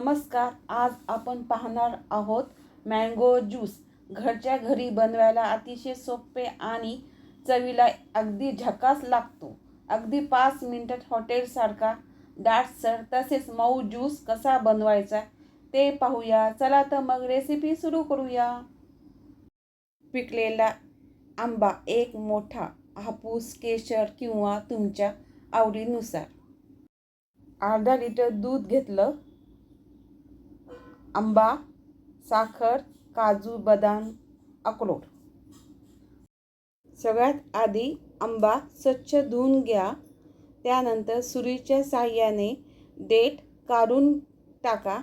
नमस्कार. आज आपण पाहणार आहोत मँगो ज्यूस. घरच्या घरी बनवायला अतिशय सोपे आणि चवीला अगदी झकास लागतो. अगदी 5 मिनिटात हॉटेलसारखा दाटसर तसेच मऊ ज्यूस कसा बनवायचा ते पाहूया. चला तर मग रेसिपी सुरू करूया. पिकलेला आंबा एक मोठा, हापूस, केशर किंवा तुमच्या आवडीनुसार. अर्धा लिटर दूध घेतलं. आंबा, साखर, काजू, बदाम, अक्रोड. सगळ्यात आधी आंबा स्वच्छ धुवून घ्या. त्यानंतर सुरीच्या साहाय्याने देठ काढून टाका.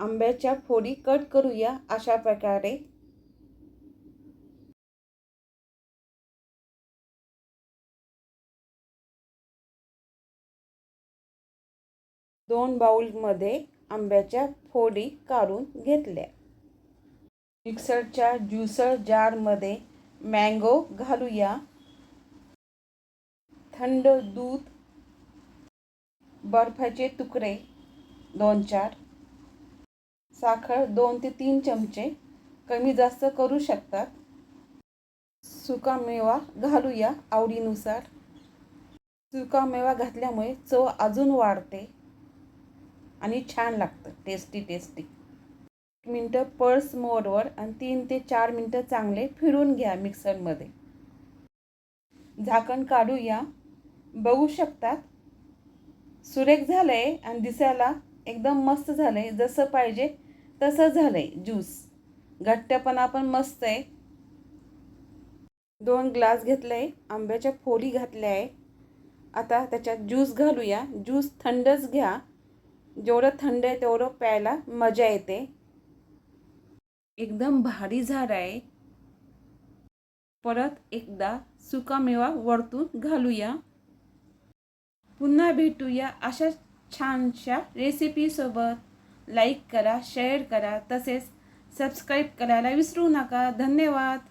आंब्याच्या फोडी कट करूया अशा प्रकारे. दोन बाउलमध्ये आंब्याच्या फोडी काढून घेतल्या. मिक्सरच्या ज्युसर जारमध्ये मँगो घालूया. थंड दूध, बर्फाचे तुकडे 2-4, साखर 2 ते 3 चमचे, कमी जास्त करू शकतात. सुकामेवा घालूया आवडीनुसार. सुकामेवा घातल्यामुळे चव अजून वाढते आणि छान लागतं. टेस्टी. 1 मिनटं पल्स मोडवर आणि 3 ते 4 मिनटं चांगले फिरून घ्या मिक्सरमध्ये. झाकण काढूया. बघू शकतात सुरेख झालंय आणि दिसायला एकदम मस्त झालंय. जसं पाहिजे तसं झालंय ज्यूस. घट्टपणा पण मस्त आहे. 2 ग्लास घेतले, आंब्याच्या फोडी घातल्या आहे. आता त्याच्यात ज्यूस घालूया. ज्यूस थंडच घ्या. जेवढं थंड आहे तेवढं प्यायला मजा येते. एकदम भारी झाड आहे. परत एकदा सुकामेवा वरतून घालूया. पुन्हा भेटूया अशा छानशा रेसिपीसोबत. लाईक करा, शेअर करा, तसेच सबस्क्राईब करायला विसरू नका. धन्यवाद.